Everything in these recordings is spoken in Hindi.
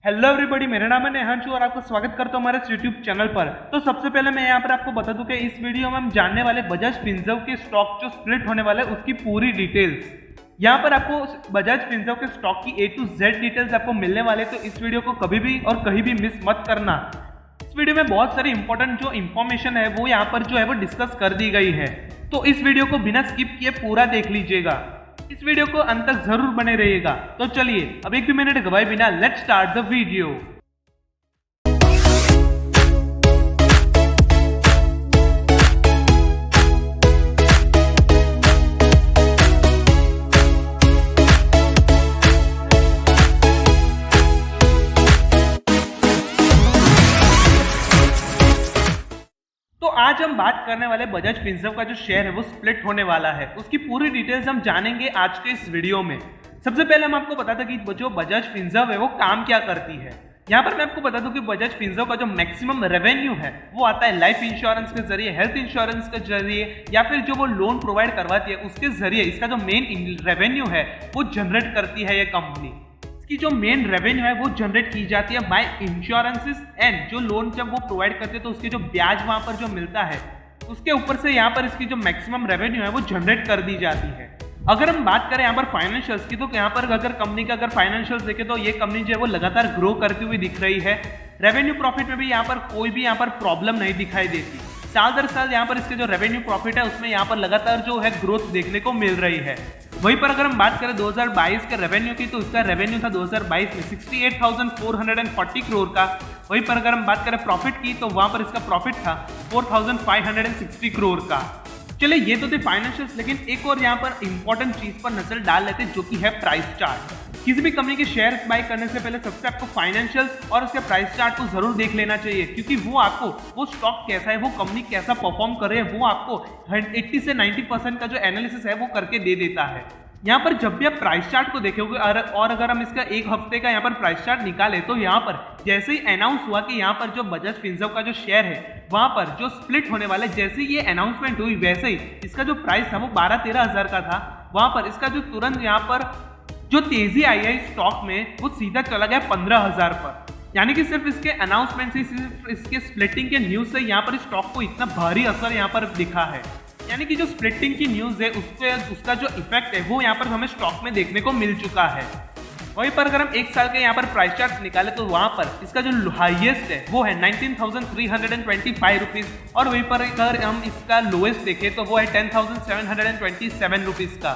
हेलो एवरीबॉडी, मेरा नाम है नेहांशु और आपको स्वागत करता हूं हमारे यूट्यूब चैनल पर। तो सबसे पहले मैं यहां पर आपको बता दूं कि इस वीडियो में हम जानने वाले बजाज फिनसर्व के स्टॉक जो स्प्लिट होने वाले हैं उसकी पूरी डिटेल्स। यहां पर आपको बजाज फिनसर्व के स्टॉक की A to Z डिटेल्स आपको मिलने वाले, तो इस वीडियो को कभी भी और कहीं भी मिस मत करना। इस वीडियो में बहुत सारी इंपॉर्टेंट जो इन्फॉर्मेशन है वो यहाँ पर जो है वो डिस्कस कर दी गई है, तो इस वीडियो को बिना स्किप किए पूरा देख लीजिएगा। इस वीडियो को अंत तक जरूर बने रहिएगा। तो चलिए अब एक भी मिनट गवाए बिना लेट्स स्टार्ट द वीडियो। तो आज हम बात करने वाले बजाज फिनसर्व का जो शेयर है वो स्प्लिट होने वाला है, उसकी पूरी डिटेल्स हम जानेंगे आज के इस वीडियो में। सबसे पहले हम आपको बता दें कि जो बजाज फिनसर्व है वो काम क्या करती है। यहाँ पर मैं आपको बता दूं कि बजाज फिनसर्व का जो मैक्सिमम रेवेन्यू है वो आता है लाइफ इंश्योरेंस के जरिए, हेल्थ इंश्योरेंस के जरिए, या फिर जो वो लोन प्रोवाइड करवाती है उसके जरिए इसका जो मेन रेवेन्यू है वो जनरेट करती है ये कंपनी। की जो मेन रेवेन्यू है वो जनरेट की जाती है बाय इंश्योरेंसेस एंड जो लोन जब वो प्रोवाइड करते हैं तो उसके जो ब्याज वहां पर जो मिलता है उसके ऊपर से यहाँ पर इसकी जो मैक्सिमम रेवेन्यू है वो जनरेट कर दी जाती है। अगर हम बात करें यहाँ पर फाइनेंशियल्स की, तो यहाँ पर अगर कंपनी का अगर फाइनेंशियल्स देखें तो ये कंपनी जो है वो लगातार ग्रो करती हुई दिख रही है। रेवेन्यू प्रॉफिट में भी यहाँ पर कोई भी यहाँ पर प्रॉब्लम नहीं दिखाई देती। साल दर साल यहाँ पर इसके जो रेवेन्यू प्रॉफिट है उसमें यहाँ पर लगातार जो है ग्रोथ देखने को मिल रही है। वहीं पर अगर हम बात करें 2022 के रेवेन्यू की, तो इसका रेवेन्यू था 2022 में 68,440 करोड़ का। वहीं पर अगर हम बात करें प्रॉफिट की, तो वहां पर इसका प्रॉफिट था 4,560 करोड़ का। चलिए ये तो थे फाइनेंशियल्स, लेकिन एक और यहाँ पर इंपॉर्टेंट चीज पर नजर डाल लेते हैं जो कि है प्राइस चार्ट। किसी भी कंपनी के शेयर बाय करने से पहले सबसे आपको फाइनेंशियल्स और उसके प्राइस चार्ट को जरूर देख लेना चाहिए, क्योंकि वो आपको वो स्टॉक कैसा है, वो कंपनी कैसा परफॉर्म कर रही है, वो आपको 80 से 90% का जो एनालिसिस है वो करके दे देता है। यहाँ पर जब भी आप प्राइस चार्ट को देखोगे और अगर हम इसका एक हफ्ते का यहाँ पर प्राइस चार्ट निकाले, तो यहाँ पर जैसे ही अनाउंस हुआ कि यहाँ पर जो बजाज फिनसर्व का जो शेयर है वहां पर जो स्प्लिट होने वाला है, जैसे ही ये अनाउंसमेंट हुई वैसे ही इसका जो प्राइस था वो 12-13 हजार का था। वहां पर इसका जो तुरंत यहाँ पर जो तेजी आई है स्टॉक में वो सीधा चला गया 15,000 पर। यानी कि सिर्फ इसके अनाउंसमेंट से, सिर्फ इसके स्प्लिटिंग के न्यूज से यहाँ पर स्टॉक को इतना भारी असर यहाँ पर दिखा है। यानी कि जो स्प्लिटिंग की न्यूज है उसका जो इफेक्ट है वो यहाँ पर हमें स्टॉक में देखने को मिल चुका है। वहीं पर अगर हम एक साल के यहाँ पर प्राइस चार्ट निकाले, तो वहां पर इसका जो हाईएस्ट है वो है 19,325 रुपीज, और वहीं पर अगर हम इसका लोएस्ट देखें तो वो है 10,727 रुपीज का।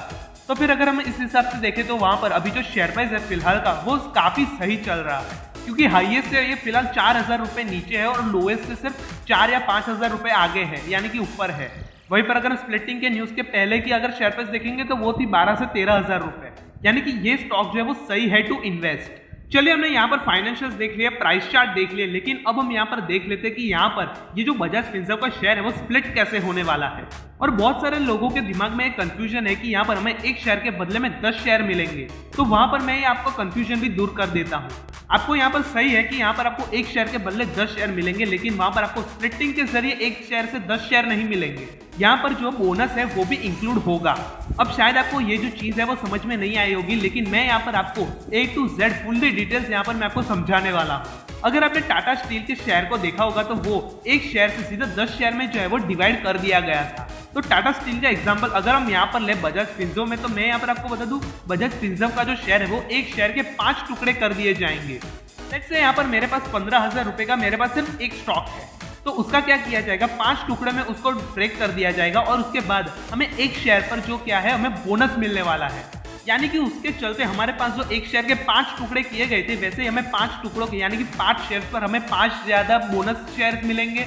तो फिर अगर हम इस हिसाब से देखें तो वहां पर अभी जो शेयर प्राइस है फिलहाल का वो काफी सही चल रहा है, क्योंकि हाईएस्ट से ये फिलहाल 4,000 रुपए नीचे है और लोएस्ट से सिर्फ 4 या 5,000 रुपए आगे है, यानी कि ऊपर है। वहीं पर अगर हम स्प्लिटिंग के न्यूज के पहले की अगर शेयर प्राइस देखेंगे तो वो थी 12 से 13,000 रुपए, यानी कि ये स्टॉक जो है वो सही है टू इन्वेस्ट। चलिए हमने यहाँ पर फाइनेंशियल्स देख लिया, प्राइस चार्ट देख लिया, लेकिन अब हम यहाँ पर देख लेते हैं कि यहाँ पर ये जो बजाज फिनसर्व का शेयर है वो स्प्लिट कैसे होने वाला है। और बहुत सारे लोगों के दिमाग में एक कंफ्यूजन है कि यहाँ पर हमें एक शेयर के बदले में 10 शेयर मिलेंगे, तो वहां पर मैं आपको कंफ्यूजन भी दूर कर देता हूँ। आपको यहाँ पर सही है कि यहाँ पर आपको एक शेयर के बदले 10 शेयर मिलेंगे, लेकिन वहां पर आपको स्प्लिटिंग के जरिए एक शेयर से 10 शेयर नहीं मिलेंगे। यहाँ पर जो बोनस है वो भी इंक्लूड होगा। अब शायद आपको ये जो चीज है वो समझ में नहीं आई होगी, लेकिन मैं यहाँ पर आपको A to Z fully details यहाँ पर मैं आपको समझाने वाला हूँ। अगर आपने टाटा स्टील के शेयर को देखा होगा तो वो एक शेयर से सीधा 10 शेयर में जो है वो डिवाइड कर दिया गया था। तो टाटा स्टील का एग्जांपल अगर हम यहाँ पर ले बजाज फिनसर्व में, तो मैं यहाँ पर आपको बता दूं बजाज फिनसर्व का जो शेयर है वो एक शेयर के 5 टुकड़े कर दिए जाएंगे। लेट्स से यहाँ पर मेरे पास 15,000 रुपए का मेरे पास सिर्फ एक स्टॉक है, तो उसका क्या किया जाएगा, 5 टुकड़े में उसको ब्रेक कर दिया जाएगा और उसके बाद हमें एक शेयर पर जो क्या है हमें बोनस मिलने वाला है। यानी कि उसके चलते हमारे पास जो एक शेयर के 5 टुकड़े किए गए थे, वैसे ही हमें 5 टुकड़ों के यानी कि 5 शेयर पर हमें 5 ज्यादा बोनस शेयर मिलेंगे।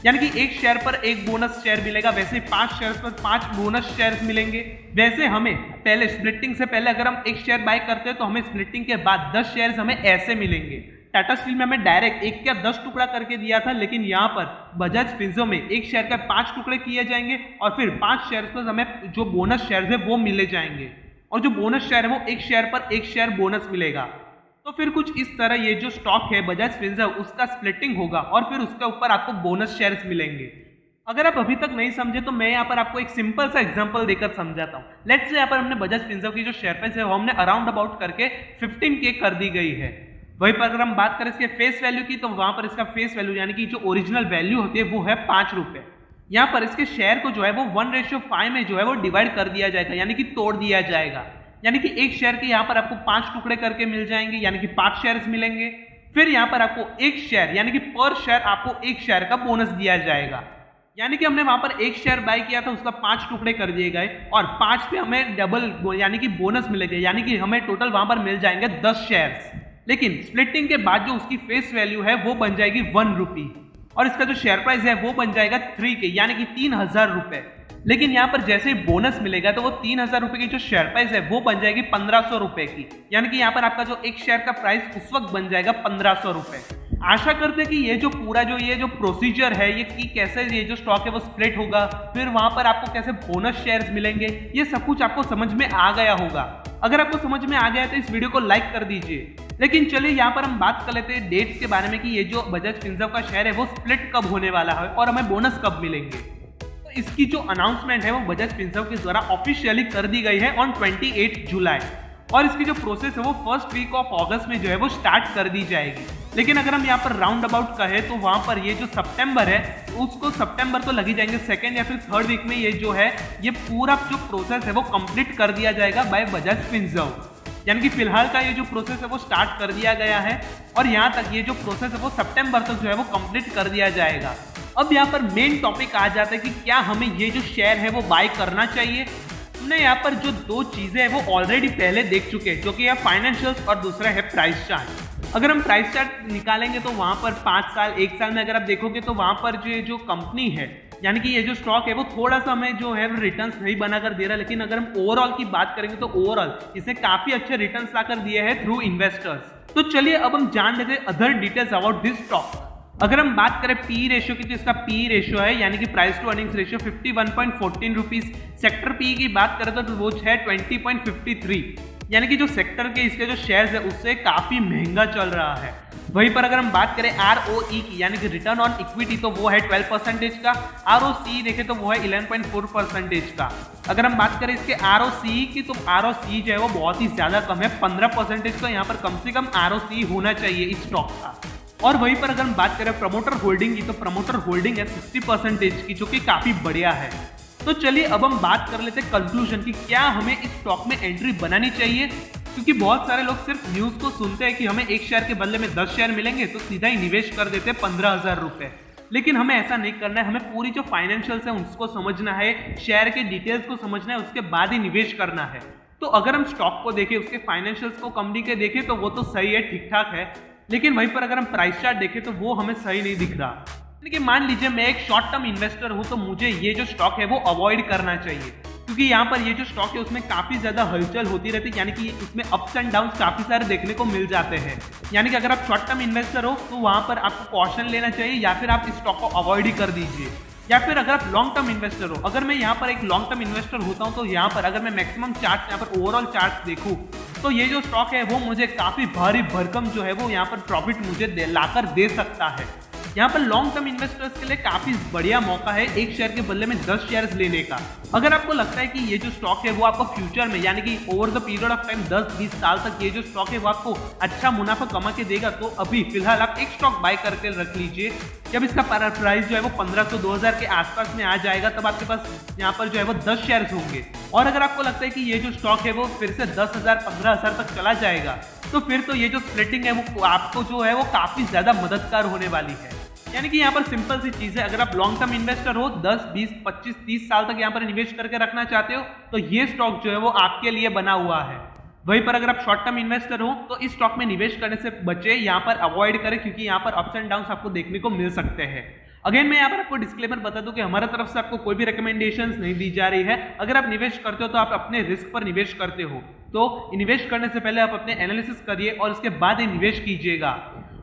यानी कि एक शेयर पर एक बोनस शेयर मिलेगा, वैसे 5 शेयर पर 5 बोनस शेयर मिलेंगे। वैसे हमें पहले स्प्लिटिंग से पहले अगर हम एक शेयर बाय करते हैं तो हमें स्प्लिटिंग के बाद 10 शेयर हमें ऐसे मिलेंगे। टाटा स्टील में हमें डायरेक्ट 1 या 10 टुकड़ा करके दिया था, लेकिन यहाँ पर बजाज फिनसर्व में एक शेयर का 5 टुकड़े किए जाएंगे और फिर 5 शेयर पर हमें जो बोनस शेयर है वो मिले जाएंगे, और जो बोनस शेयर है वो एक शेयर पर एक शेयर बोनस मिलेगा। तो फिर कुछ इस तरह ये जो स्टॉक है बजाज फिनसर्व उसका स्प्लिटिंग होगा और फिर उसके ऊपर आपको बोनस शेयर्स मिलेंगे। अगर आप अभी तक नहीं समझे तो मैं यहाँ पर आपको एक सिंपल सा एग्जांपल देकर समझाता हूँ। लेट्स से यहाँ पर हमने बजाज फिनसर्व की जो शेयर प्राइस है वो हमने अराउंड अबाउट करके 15K कर दी गई है। वहीं पर अगर हम बात करें इसके फेस वैल्यू की, तो वहां पर इसका फेस वैल्यू यानी कि जो ओरिजिनल वैल्यू होती है वो है 5 रुपए। यहाँ पर इसके शेयर को जो है वो 1:5 में जो है वो डिवाइड कर दिया जाएगा, यानी कि तोड़ दिया जाएगा। यानी कि एक शेयर के यहाँ पर आपको 5 टुकड़े करके मिल जाएंगे, यानी कि 5 शेयर्स मिलेंगे। फिर यहाँ पर आपको एक शेयर यानी कि पर शेयर आपको एक शेयर का बोनस दिया जाएगा। यानी कि हमने वहां पर एक शेयर बाय किया था, उसका 5 टुकड़े कर दिए गए और 5 पे हमें डबल यानी कि बोनस मिलेगा, यानी कि हमें टोटल वहां पर मिल जाएंगे 10 शेयर्स। लेकिन स्प्लिटिंग के बाद जो उसकी फेस वैल्यू है वो बन जाएगी 1 रुपी और इसका जो शेयर प्राइस है वो बन जाएगा 3 के यानी कि 3000 रुपए। लेकिन यहाँ पर जैसे ही बोनस मिलेगा तो वो 3000 रुपए की जो शेयर प्राइस है वो बन जाएगी 1500 रुपए की, यानी कि यहाँ पर आपका जो एक शेयर का प्राइस उस वक्त बन जाएगा 1500 रुपए। आशा करते हैं कि ये जो पूरा ये जो प्रोसीजर है ये कि कैसे ये जो स्टॉक है वो स्प्लिट होगा, फिर वहां पर आपको कैसे बोनस शेयर्स मिलेंगे, ये सब कुछ आपको समझ में आ गया होगा। अगर आपको समझ में आ गया है तो इस वीडियो को लाइक कर दीजिए। लेकिन चलिए यहाँ पर हम बात कर लेते हैं डेट्स के बारे में कि ये जो बजाज फिनसर्व का शेयर है वो स्प्लिट कब होने वाला है और हमें बोनस कब मिलेंगे। तो इसकी जो अनाउंसमेंट है वो बजाज फिनसर्व के द्वारा ऑफिशियली कर दी गई है ऑन 28 जुलाई और इसकी जो प्रोसेस है वो फर्स्ट वीक ऑफ अगस्त में जो है वो स्टार्ट कर दी जाएगी। लेकिन अगर हम यहाँ पर राउंड अबाउट कहें तो वहां पर ये जो सितंबर है उसको सितंबर तो लगी जाएंगे, सेकेंड या फिर थर्ड वीक में ये जो है ये पूरा जो प्रोसेस है वो कंप्लीट कर दिया जाएगा बाय बजाज फिनसर्व। यानी कि फिलहाल का ये जो प्रोसेस है वो स्टार्ट कर दिया गया है और यहाँ तक ये जो प्रोसेस है वो सितंबर तक जो है वो कंप्लीट कर दिया जाएगा। अब यहाँ पर मेन टॉपिक आ जाता है कि क्या हमें ये जो शेयर है वो बाय करना चाहिए। हमने यहाँ पर जो दो चीजें हैं वो ऑलरेडी पहले देख चुके हैं, जो कि है फाइनेंशियल्स और दूसरा है प्राइस चार्ट। अगर हम प्राइस चार्ट निकालेंगे तो वहां पर 5 साल 1 साल में अगर आप देखोगे तो वहां पर जो कंपनी है यानी कि ये जो स्टॉक है वो थोड़ा सा हमें जो है रिटर्न्स नहीं बनाकर दे रहा, लेकिन अगर हम ओवरऑल की बात करेंगे तो ओवरऑल इसने काफी अच्छे रिटर्न्स लाकर दिए हैं थ्रू इन्वेस्टर्स। तो चलिए अब हम जान लेते हैं other details about this stock. अगर हम बात करें पी रेशियो की तो इसका पी रेशियो है यानी कि price to earnings ratio 51.14 rupees. Sector P की बात करें तो वो है 20.53, यानी कि जो सेक्टर के इसके जो शेयर्स है उससे काफी महंगा चल रहा है। वहीं पर अगर हम बात करें ROE की यानी कि रिटर्न ऑन इक्विटी तो वो है 12% का, ROCE देखें तो वो है 11.4% का। अगर हम बात करें इसके ROCE की तो ROCE जो है वो बहुत ही ज्यादा कम है 15% का। यहाँ पर कम से कम ROCE होना चाहिए इस स्टॉक का। और वहीं पर अगर हम बात करें प्रमोटर होल्डिंग की तो प्रमोटर होल्डिंग है 60% की, जो कि काफी बढ़िया है। तो चलिए अब हम बात कर लेते हैं कंक्लूजन की क्या हमें इस स्टॉक में एंट्री बनानी चाहिए, क्योंकि बहुत सारे लोग सिर्फ न्यूज को सुनते हैं कि हमें एक शेयर के बदले में 10 शेयर मिलेंगे तो सीधा ही निवेश कर देते हैं 15,000 रुपए। लेकिन हमें ऐसा नहीं करना है, हमें पूरी जो फाइनेंशियल्स है उसको समझना है, शेयर के डिटेल्स को समझना है, उसके बाद ही निवेश करना है। तो अगर हम स्टॉक को देखें, उसके फाइनेंशियल्स को कंपनी के देखें तो वो तो सही है, ठीक ठाक है, लेकिन वहीं पर अगर हम प्राइस चार्ट देखें तो वो हमें सही नहीं दिख रहा। कि मान लीजिए मैं एक शॉर्ट टर्म इन्वेस्टर हूं तो मुझे ये जो स्टॉक है वो अवॉइड करना चाहिए, क्योंकि यहाँ पर ये जो स्टॉक है उसमें काफी ज्यादा हलचल होती रहती है, यानी कि उसमें अप्स एंड डाउन्स काफी सारे देखने को मिल जाते हैं। यानी कि अगर आप शॉर्ट टर्म इन्वेस्टर हो तो वहां पर आपको कॉशन लेना चाहिए या फिर आप इस स्टॉक को अवॉइड ही कर दीजिए। या फिर अगर आप लॉन्ग टर्म इन्वेस्टर हो, अगर मैं यहाँ पर एक लॉन्ग टर्म इन्वेस्टर होता हूँ तो यहाँ पर अगर मैं मैक्सिमम चार्ट यहाँ पर ओवरऑल चार्ट देखूँ तो ये जो स्टॉक है वो मुझे काफी भारी भरकम जो है वो यहाँ पर प्रॉफिट मुझे लाकर दे सकता है। यहाँ पर लॉन्ग टर्म इन्वेस्टर्स के लिए काफी बढ़िया मौका है एक शेयर के बदले में 10 शेयर्स लेने का। अगर आपको लगता है कि ये जो स्टॉक है वो आपको फ्यूचर में यानी कि over the period of time 10-20 साल तक ये जो स्टॉक है वो आपको अच्छा मुनाफा कमा के देगा, तो अभी फिलहाल आप एक स्टॉक बाय करके रख लीजिए। जब इसका प्राइस जो है वो 1500-2000 के आसपास में आ जाएगा तब आपके पास यहाँ पर जो है वो 10 शेयर्स होंगे। और अगर आपको लगता है कि ये जो स्टॉक है वो फिर से 10,000-15,000 तक चला जाएगा तो फिर तो ये जो स्प्लिटिंग है वो आपको जो है वो काफी ज्यादा मददगार होने वाली है। यानी कि यहाँ पर सिंपल सी चीज है, अगर आप लॉन्ग टर्म इन्वेस्टर हो 10, 20, 25, 30 साल तक यहाँ पर निवेश करके रखना चाहते हो तो ये स्टॉक जो है वो आपके लिए बना हुआ है। वहीं पर अगर आप शॉर्ट टर्म इन्वेस्टर हो तो इस स्टॉक में निवेश करने से बचे, यहाँ पर अवॉइड करें, क्योंकि यहाँ पर अप्स एंड डाउन्स आपको देखने को मिल सकते हैं। अगेन मैं यहाँ पर आपको डिस्क्लेमर बता दूं कि हमारा तरफ से आपको कोई भी रिकमेंडेशंस नहीं दी जा रही है। अगर आप निवेश करते हो तो आप अपने रिस्क पर निवेश करते हो, तो निवेश करने से पहले आप अपने एनालिसिस करिए और उसके बाद ही निवेश कीजिएगा।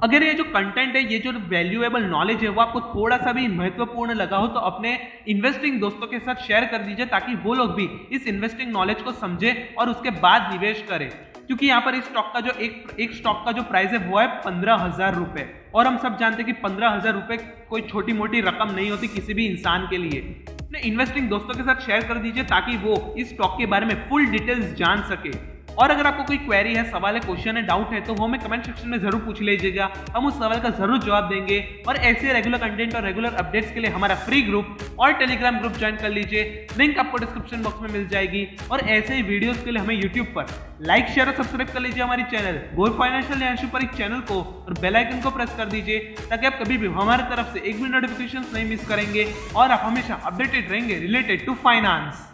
अगर ये जो कंटेंट है, ये जो वैल्यूएबल नॉलेज है वो आपको थोड़ा सा भी महत्वपूर्ण लगा हो तो अपने इन्वेस्टिंग दोस्तों के साथ शेयर कर दीजिए, ताकि वो लोग भी इस इन्वेस्टिंग नॉलेज को समझे और उसके बाद निवेश करें। क्योंकि यहाँ पर इस स्टॉक का जो एक स्टॉक का जो प्राइस है वो है 15,000 रुपए, और हम सब जानते हैं कि 15,000 रुपए कोई छोटी मोटी रकम नहीं होती किसी भी इंसान के लिए। अपने इन्वेस्टिंग दोस्तों के साथ शेयर कर दीजिए ताकि वो इस स्टॉक के बारे में फुल डिटेल्स जान सके। और अगर आपको कोई क्वेरी है, सवाल है, क्वेश्चन है, डाउट है तो वो हमें कमेंट सेक्शन में जरूर पूछ लीजिएगा, हम उस सवाल का जरूर जवाब देंगे। और ऐसे रेगुलर कंटेंट और रेगुलर अपडेट्स के लिए हमारा फ्री ग्रुप और टेलीग्राम ग्रुप ज्वाइन कर लीजिए, लिंक आपको डिस्क्रिप्शन बॉक्स में मिल जाएगी। और ऐसे ही वीडियोस के लिए हमें यूट्यूब पर लाइक, शेयर और सब्सक्राइब कर लीजिए हमारी चैनल गोल फाइनेंशियल यानी पर एक चैनल को, और बेल आइकन को प्रेस कर दीजिए ताकि आप कभी भी हमारी तरफ से एक भी नोटिफिकेशन नहीं मिस करेंगे और आप हमेशा अपडेटेड रहेंगे रिलेटेड टू फाइनेंस।